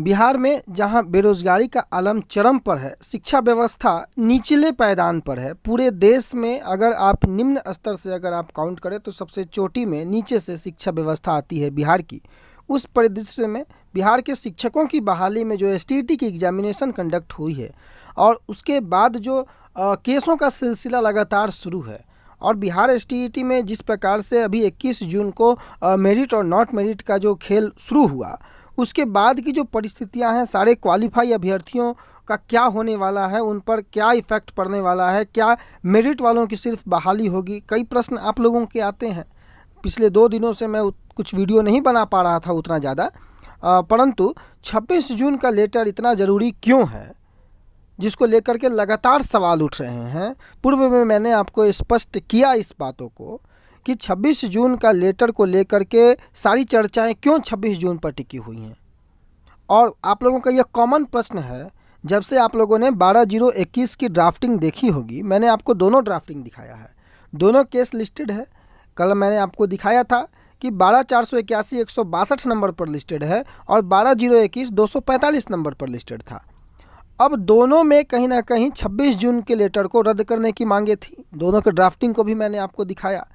बिहार में जहां बेरोजगारी का आलम चरम पर है, शिक्षा व्यवस्था निचले पायदान पर है। पूरे देश में अगर आप निम्न स्तर से अगर आप काउंट करें तो सबसे चोटी में नीचे से शिक्षा व्यवस्था आती है बिहार की। उस परिदृश्य में बिहार के शिक्षकों की बहाली में जो एसटीईटी की एग्जामिनेशन कंडक्ट हुई है और उसके बाद जो केसों का सिलसिला लगातार शुरू है, और बिहार एसटीईटी में जिस प्रकार से अभी 21 जून को मेरिट और नॉट मेरिट का जो खेल शुरू हुआ, उसके बाद की जो परिस्थितियां हैं, सारे क्वालिफाई अभ्यर्थियों का क्या होने वाला है, उन पर क्या इफ़ेक्ट पड़ने वाला है, क्या मेरिट वालों की सिर्फ बहाली होगी, कई प्रश्न आप लोगों के आते हैं। पिछले 2 दिनों से मैं कुछ वीडियो नहीं बना पा रहा था उतना ज़्यादा, परंतु 26 जून का लेटर इतना ज़रूरी क्यों है, जिसको लेकर के लगातार सवाल उठ रहे हैं। पूर्व में मैंने आपको स्पष्ट किया इस बातों को कि 26 जून का लेटर को लेकर के सारी चर्चाएं क्यों 26 जून पर टिकी हुई हैं। और आप लोगों का यह कॉमन प्रश्न है, जब से आप लोगों ने 12/0/21 की ड्राफ्टिंग देखी होगी, मैंने आपको दोनों ड्राफ्टिंग दिखाया है, दोनों केस लिस्टेड है। कल मैंने आपको दिखाया था कि 12/481 162 नंबर पर लिस्टेड है और 12/0/21 245 नंबर पर लिस्टेड था। अब दोनों में कहीं ना कहीं 26 जून के लेटर को रद्द करने की मांगे थी। दोनों के ड्राफ्टिंग को भी मैंने आपको दिखाया,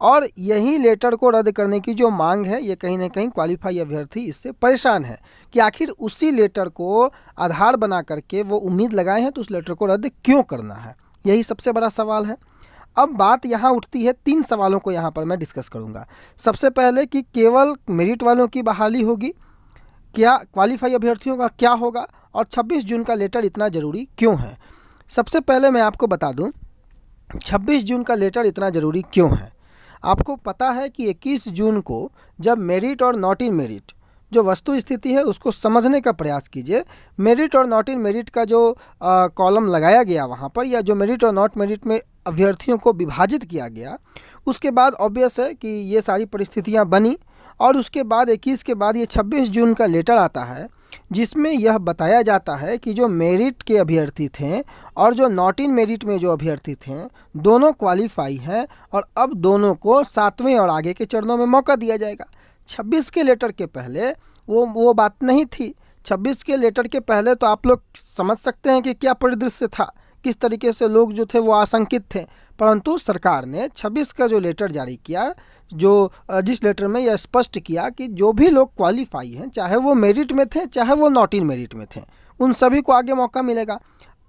और यही लेटर को रद्द करने की जो मांग है, ये कहीं ना कहीं क्वालिफाई अभ्यर्थी इससे परेशान है कि आखिर उसी लेटर को आधार बना करके वो उम्मीद लगाए हैं, तो उस लेटर को रद्द क्यों करना है, यही सबसे बड़ा सवाल है। अब बात यहाँ उठती है, 3 सवालों को यहाँ पर मैं डिस्कस करूँगा। सबसे पहले कि केवल मेरिट वालों की बहाली होगी, क्या क्वालिफाई अभ्यर्थियों का क्या होगा, और 26 जून का लेटर इतना ज़रूरी क्यों है। सबसे पहले मैं आपको बता दूं 26 जून का लेटर इतना ज़रूरी क्यों है। आपको पता है कि 21 जून को जब मेरिट और नॉट इन मेरिट जो वस्तु स्थिति है उसको समझने का प्रयास कीजिए। मेरिट और नॉट इन मेरिट का जो कॉलम लगाया गया वहाँ पर, या जो मेरिट और नॉट मेरिट में अभ्यर्थियों को विभाजित किया गया, उसके बाद ऑब्वियस है कि ये सारी परिस्थितियाँ बनी, और उसके बाद 21 के बाद ये 26 जून का लेटर आता है, जिसमें यह बताया जाता है कि जो मेरिट के अभ्यर्थी थे और जो नॉट इन मेरिट में जो अभ्यर्थी थे, दोनों क्वालिफाई हैं, और अब दोनों को 7वें और आगे के चरणों में मौका दिया जाएगा। 26 के लेटर के पहले वो बात नहीं थी। 26 के लेटर के पहले तो आप लोग समझ सकते हैं कि क्या परिदृश्य था, किस तरीके से लोग जो थे वो आशंकित थे। परंतु सरकार ने 26 का जो लेटर जारी किया, जिस लेटर में यह स्पष्ट किया कि जो भी लोग क्वालिफाई हैं, चाहे वो मेरिट में थे चाहे वो नॉट इन मेरिट में थे, उन सभी को आगे मौका मिलेगा।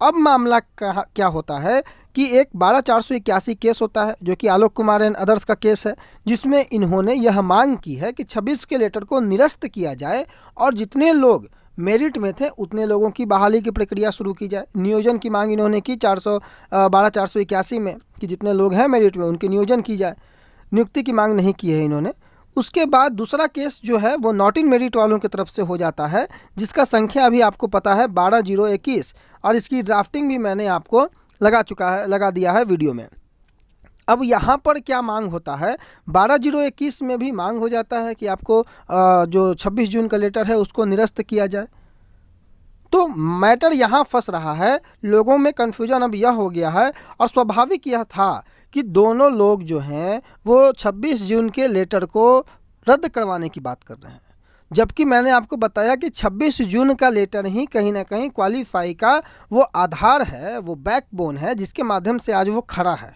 अब मामला क्या होता है कि एक 12/481 केस होता है, जो कि आलोक कुमार एंड अदर्स का केस है, जिसमें इन्होंने यह मांग की है कि 26 के लेटर को निरस्त किया जाए और जितने लोग मेरिट में थे उतने लोगों की बहाली की प्रक्रिया शुरू की जाए। नियोजन की मांग इन्होंने की 12/481 में कि जितने लोग हैं मेरिट में उनके नियोजन की जाए। नियुक्ति की मांग नहीं की है इन्होंने। उसके बाद दूसरा केस जो है वो नॉट इन मेरिट वालों की तरफ से हो जाता है, जिसका संख्या अभी आपको पता है 12/0/21, और इसकी ड्राफ्टिंग भी मैंने आपको लगा दिया है वीडियो में। अब यहाँ पर क्या मांग होता है, 12/0/21 में भी मांग हो जाता है कि आपको जो 26 जून का लेटर है उसको निरस्त किया जाए। तो मैटर यहाँ फंस रहा है, लोगों में कन्फ्यूजन अब यह हो गया है, और स्वाभाविक यह था कि दोनों लोग जो हैं वो 26 जून के लेटर को रद्द करवाने की बात कर रहे हैं, जबकि मैंने आपको बताया कि 26 जून का लेटर ही कहीं ना कहीं क्वालिफाई का वो आधार है, वो बैकबोन है, जिसके माध्यम से आज वो खड़ा है।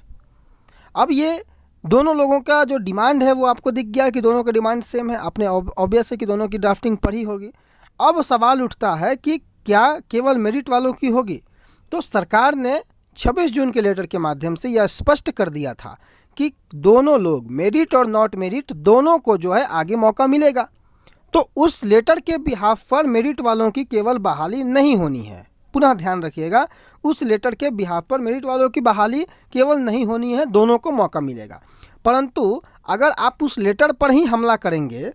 अब ये दोनों लोगों का जो डिमांड है वो आपको दिख गया कि दोनों का डिमांड सेम है, आपने ऑब्वियस है कि दोनों की ड्राफ्टिंग पढ़ी होगी। अब सवाल उठता है कि क्या केवल मेरिट वालों की होगी। तो सरकार ने 26 जून के लेटर के माध्यम से यह स्पष्ट कर दिया था कि दोनों लोग, मेरिट और नॉट मेरिट, दोनों को जो है आगे मौका मिलेगा। तो उस लेटर के बिहाफ पर मेरिट वालों की केवल बहाली नहीं होनी है, पुनः ध्यान रखिएगा, उस लेटर के बिहाफ पर मेरिट वालों की बहाली केवल नहीं होनी है, दोनों को मौका मिलेगा। परंतु अगर आप उस लेटर पर ही हमला करेंगे,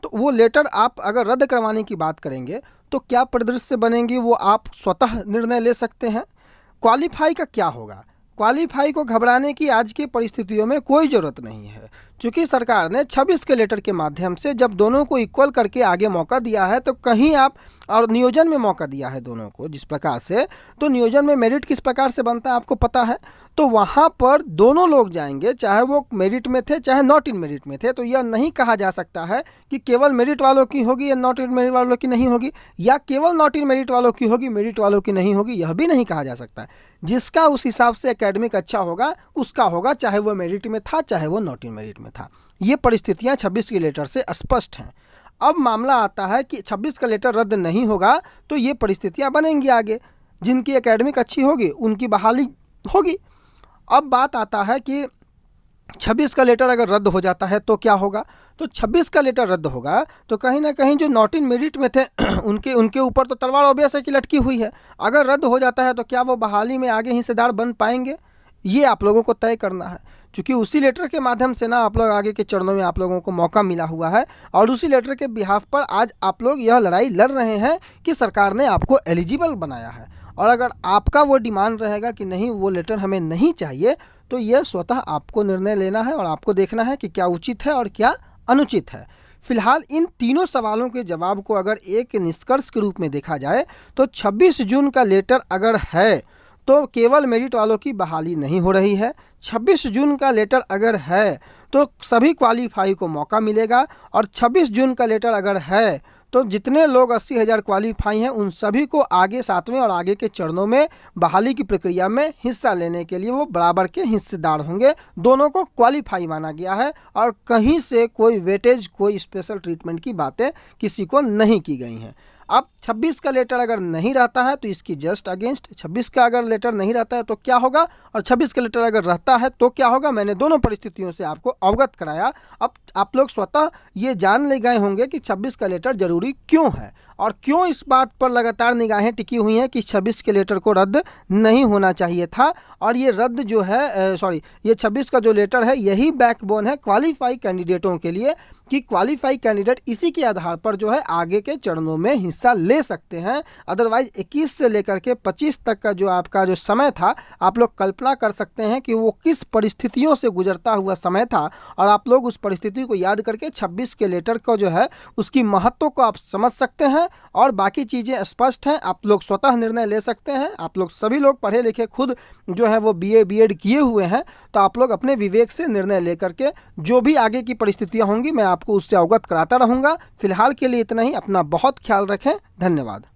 तो वो लेटर आप अगर रद्द करवाने की बात करेंगे, तो क्या परिदृश्य बनेंगी वो आप स्वतः निर्णय ले सकते हैं। क्वालिफाई का क्या होगा, क्वालिफाई को घबराने की आज की परिस्थितियों में कोई ज़रूरत नहीं है। चूंकि सरकार ने 26 के लेटर के माध्यम से जब दोनों को इक्वल करके आगे मौका दिया है, तो कहीं आप और नियोजन में मौका दिया है दोनों को जिस प्रकार से, तो नियोजन में मेरिट किस प्रकार से बनता है आपको पता है। तो वहाँ पर दोनों लोग जाएंगे, चाहे वो मेरिट में थे चाहे नॉट इन मेरिट में थे। तो यह नहीं कहा जा सकता है कि केवल मेरिट वालों की होगी या नॉट इन मेरिट वालों की नहीं होगी, या केवल नॉट इन मेरिट वालों की होगी मेरिट वालों की नहीं होगी, यह भी नहीं कहा जा सकता है। जिसका उस हिसाब से एकेडमिक अच्छा होगा उसका होगा, चाहे वो मेरिट में था चाहे वो नॉट इन मेरिट में था। ये परिस्थितियाँ 26 के लेटर से स्पष्ट हैं। अब मामला आता है कि 26 का लेटर रद्द नहीं होगा तो ये परिस्थितियाँ बनेंगी आगे, जिनकी एकेडमिक अच्छी होगी उनकी बहाली होगी। अब बात आता है कि 26 का लेटर अगर रद्द हो जाता है तो क्या होगा। तो 26 का लेटर रद्द होगा तो कहीं ना कहीं जो नॉट इन मेरिट में थे उनके ऊपर तो तलवार ऑब्वियस है कि लटकी हुई है। अगर रद्द हो जाता है तो क्या वो बहाली में आगे हिस्सेदार बन पाएंगे, ये आप लोगों को तय करना है। क्योंकि उसी लेटर के माध्यम से ना आप लोग आगे के चरणों में आप लोगों को मौका मिला हुआ है, और उसी लेटर के बिहाफ पर आज आप लोग यह लड़ाई लड़ रहे हैं कि सरकार ने आपको एलिजिबल बनाया है। और अगर आपका वो डिमांड रहेगा कि नहीं वो लेटर हमें नहीं चाहिए, तो यह स्वतः आपको निर्णय लेना है और आपको देखना है कि क्या उचित है और क्या अनुचित है। फिलहाल इन तीनों सवालों के जवाब को अगर एक निष्कर्ष के रूप में देखा जाए तो 26 जून का लेटर अगर है तो केवल मेरिट वालों की बहाली नहीं हो रही है। 26 जून का लेटर अगर है तो सभी क्वालिफाई को मौका मिलेगा, और 26 जून का लेटर अगर है तो जितने लोग 80,000 क्वालिफाई हैं उन सभी को आगे 7वें और आगे के चरणों में बहाली की प्रक्रिया में हिस्सा लेने के लिए वो बराबर के हिस्सेदार होंगे। दोनों को क्वालिफाई माना गया है और कहीं से कोई वेटेज कोई स्पेशल ट्रीटमेंट की बातें किसी को नहीं की गई हैं। अब 26 का लेटर अगर नहीं रहता है तो इसकी जस्ट अगेंस्ट 26 का अगर लेटर नहीं रहता है तो क्या होगा, और 26 का लेटर अगर रहता है तो क्या होगा, मैंने दोनों परिस्थितियों से आपको अवगत कराया। अब आप लोग स्वतः ये जान ले गए होंगे कि 26 का लेटर जरूरी क्यों है और क्यों इस बात पर लगातार निगाहें टिकी हुई हैं कि 26 के लेटर को रद्द नहीं होना चाहिए था। और ये रद्द जो है ये 26 का जो लेटर है यही बैकबोन है क्वालिफाई कैंडिडेटों के लिए, कि क्वालिफाई कैंडिडेट इसी के आधार पर जो है आगे के चरणों में हिस्सा ले सकते हैं। अदरवाइज 21 से लेकर के 25 तक का जो आपका जो समय था, आप लोग कल्पना कर सकते हैं कि वो किस परिस्थितियों से गुजरता हुआ समय था, और आप लोग उस परिस्थिति को याद करके 26 के लेटर को जो है उसकी महत्व को आप समझ सकते हैं। और बाकी चीज़ें स्पष्ट हैं, आप लोग स्वतः निर्णय ले सकते हैं। आप लोग सभी लोग पढ़े लिखे खुद जो है वो BA BEd किए हुए हैं, तो आप लोग अपने विवेक से निर्णय लेकर के जो भी आगे की परिस्थितियां होंगी मैं आपको उससे अवगत कराता रहूँगा। फिलहाल के लिए इतना ही। अपना बहुत ख्याल रखें। धन्यवाद।